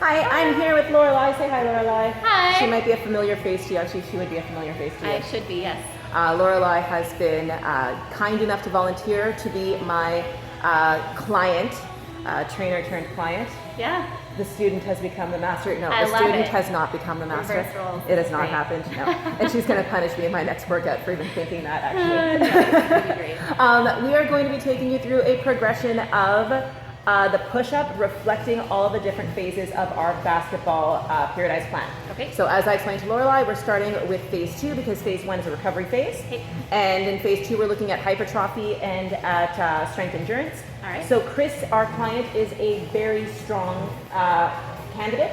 Hi, I'm here with Lorelai. Say hi, Lorelai. Hi. She might be a familiar face to you. Actually, she would be a familiar face to you. I should be, yes. Lorelai has been kind enough to volunteer to be my client, trainer turned client. Yeah. The student has become the master. No, I the love student it. has not become the master. Reverse roles. It has not Great. happened. No. And she's going to punish me in my next workout for even thinking that, actually. No, it's gonna be great. We are going to be taking you through a progression of the push-up, reflecting all the different phases of our basketball periodized plan. Okay. So as I explained to Lorelai, we're starting with phase 2 because phase 1 is a recovery phase. Okay. And in phase 2, we're looking at hypertrophy and at strength endurance. All right. So Chris, our client, is a very strong candidate.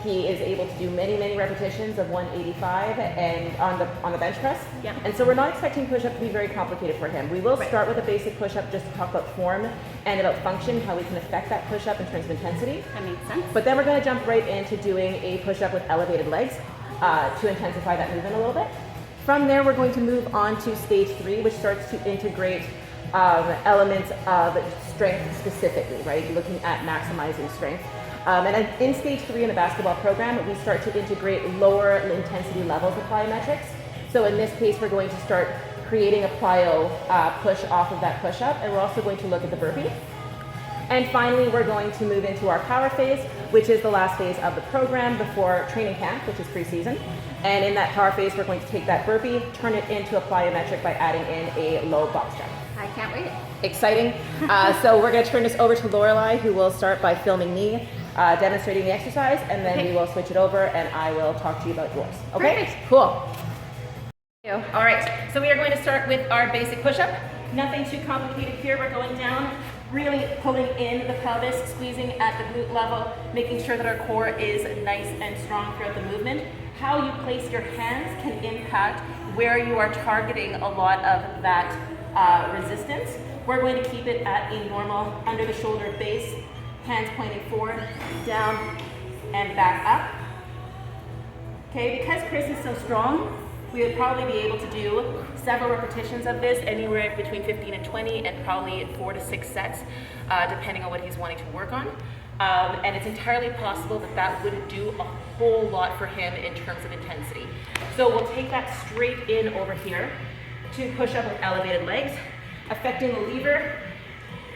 He is able to do many repetitions of 185 and on the bench press. Yeah. And so we're not expecting push-up to be very complicated for him. We will start with a basic push-up just to talk about form and about function, how we can affect that push-up in terms of intensity. That makes sense. But then we're going to jump right into doing a push-up with elevated legs to intensify that movement a little bit. From there, we're going to move on to stage 3, which starts to integrate elements of strength specifically, right? Looking at maximizing strength. And in stage 3 in the basketball program, we start to integrate lower intensity levels of plyometrics. So in this case, we're going to start creating a plyo push off of that push-up, and we're also going to look at the burpee. And finally, we're going to move into our power phase, which is the last phase of the program before training camp, which is pre-season. And in that power phase, we're going to take that burpee, turn it into a plyometric by adding in a low box jump. I can't wait. Exciting. So we're going to turn this over to Lorelai, who will start by filming me demonstrating the exercise, and then we will switch it over and I will talk to you about yours. Okay? Perfect. Cool. All right, so we are going to start with our basic push-up. Nothing too complicated here. We're going down, really pulling in the pelvis, squeezing at the glute level, making sure that our core is nice and strong throughout the movement. How you place your hands can impact where you are targeting a lot of that resistance. We're going to keep it at a normal under the shoulder base, hands pointing forward, down, and back up. Okay, because Chris is so strong, we would probably be able to do several repetitions of this, anywhere between 15 and 20, and probably 4 to 6 sets, depending on what he's wanting to work on. And it's entirely possible that that wouldn't do a whole lot for him in terms of intensity. So we'll take that straight in over here to push up with elevated legs, affecting the lever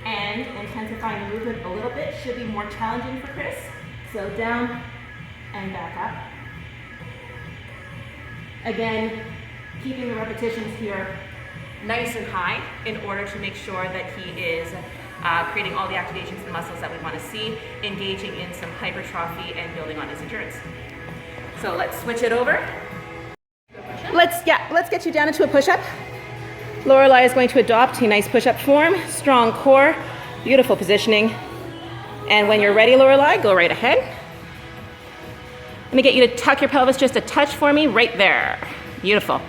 and intensifying the movement a little bit. Should be more challenging for Chris. So down and back up. Again, keeping the repetitions here nice and high in order to make sure that he is creating all the activations in the muscles that we want to see, engaging in some hypertrophy and building on his endurance. So let's switch it over. Let's get you down into a push-up. Lorelai is going to adopt a nice push-up form, strong core, beautiful positioning. And when you're ready, Lorelai, go right ahead. Let me get you to tuck your pelvis just a touch for me, right there. Beautiful.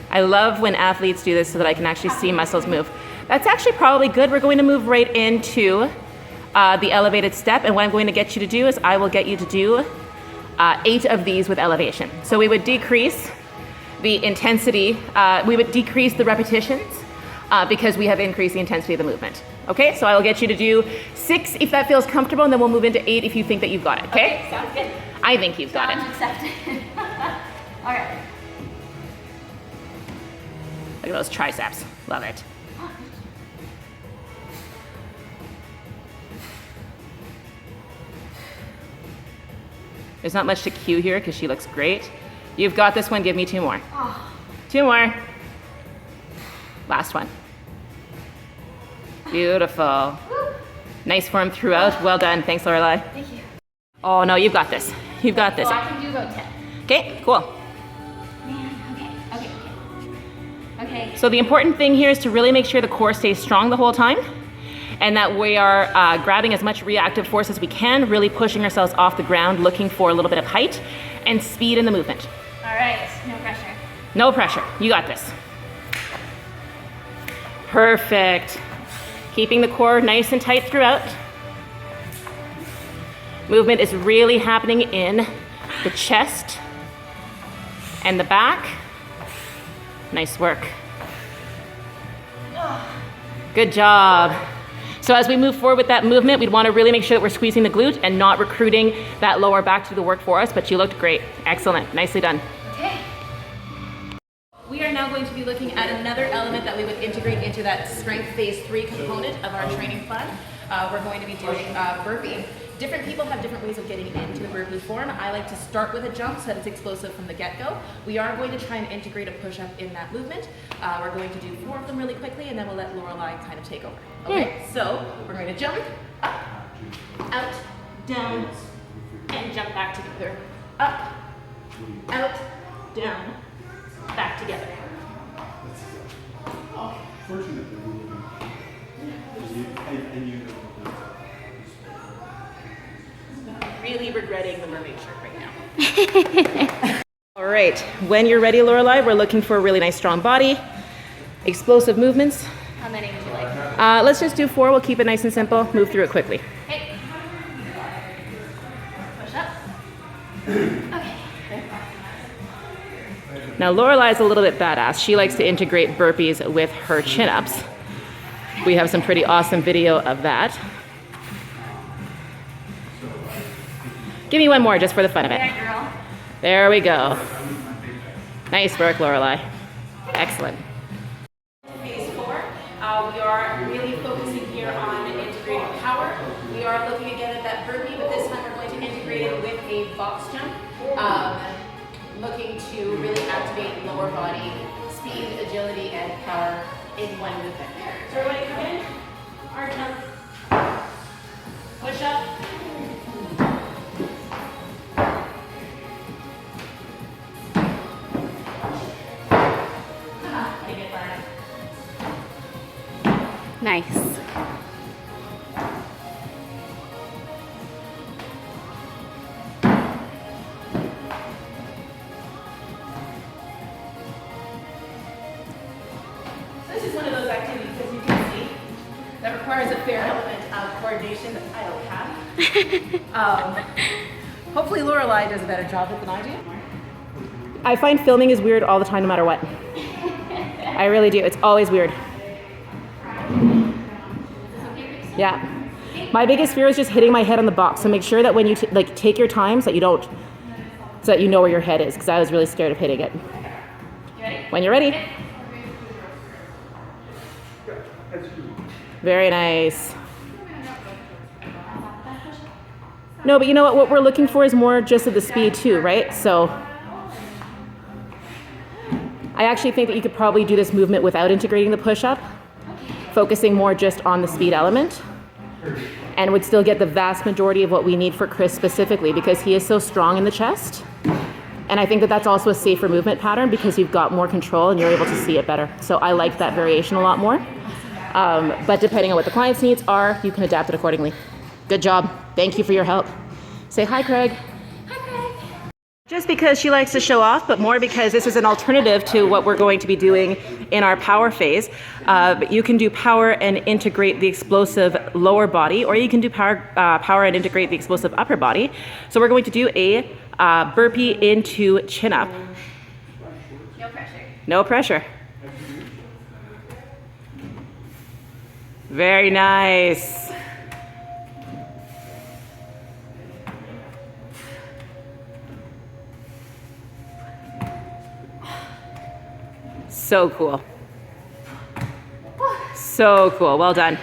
I love when athletes do this so that I can actually see muscles move. That's actually probably good. We're going to move right into the elevated step, and what I'm going to get you to do is I will get you to do 8 of these with elevation. So we would decrease the intensity, we would decrease the repetitions because we have increased the intensity of the movement. Okay, so I will get you to do 6 if that feels comfortable, and then we'll move into 8 if you think that you've got it, okay? Okay, sounds good. I think you've got it. Challenge accepted. All right. Look at those triceps, love it. There's not much to cue here because she looks great. You've got this one, give me 2 more. 2 more. Last one. Beautiful. Nice form throughout, well done. Thanks, Lorelai. Thank you. Oh no, you've got this. You've got this. So I can do about 10. Okay, cool. Man, okay. Okay. So the important thing here is to really make sure the core stays strong the whole time, and that we are grabbing as much reactive force as we can, really pushing ourselves off the ground, looking for a little bit of height and speed in the movement. All right, no pressure. No pressure, you got this. Perfect. Keeping the core nice and tight throughout. Movement is really happening in the chest and the back. Nice work. Good job. So as we move forward with that movement, we'd want to really make sure that we're squeezing the glute and not recruiting that lower back to do the work for us, but you looked great. Excellent. Nicely done. Okay. We are now going to be looking at another element that we would integrate into that strength phase 3 component of our training plan. We're going to be doing burpee. Different people have different ways of getting into the burpee form. I like to start with a jump so that it's explosive from the get-go. We are going to try and integrate a push-up in that movement. We're going to do 4 of them really quickly, and then we'll let Lorelai kind of take over. Okay, so we're going to jump, up, out, down, and jump back together. Up, out, down, back together. Really regretting the mermaid shirt right now. All right, when you're ready, Lorelai, we're looking for a really nice strong body, explosive movements. How many would you like? Let's just do 4. We'll keep it nice and simple. Move through it quickly. Okay. Push up. Okay. Now, Lorelai's a little bit badass. She likes to integrate burpees with her chin-ups. We have some pretty awesome video of that. Give me one more just for the fun of it. Yeah, girl. There we go. Nice work, Lorelai. Excellent. Phase 4, we are really focusing here on integrating power. We are looking again at that burpee, but this time we're going to integrate it with a box jump. Looking to really activate lower body speed, agility, and power in one movement. So everybody come in, our jump, push up, Nice. This is one of those activities, as you can see, that requires a fair element of coordination that I don't have. Hopefully Lorelai does a better job of it than I do. I find filming is weird all the time, no matter what. I really do. It's always weird. Yeah. My biggest fear is just hitting my head on the box. So make sure that when you take your time, so that you don't, so that you know where your head is, because I was really scared of hitting it. You ready? When you're ready. Very nice. No, but you know what? What we're looking for is more just of the speed too, right? So I actually think that you could probably do this movement without integrating the push-up, focusing more just on the speed element, and would still get the vast majority of what we need for Chris specifically, because he is so strong in the chest. And I think that that's also a safer movement pattern because you've got more control and you're able to see it better. So I like that variation a lot more. But depending on what the client's needs are, you can adapt it accordingly. Good job. Thank you for your help. Say hi, Craig. Hi, Craig. Just because she likes to show off, but more because this is an alternative to what we're going to be doing in our power phase. But you can do power and integrate the explosive lower body, or you can do power and integrate the explosive upper body. So we're going to do a burpee into chin up. No pressure. No pressure. Very nice. So cool. So cool. Well done.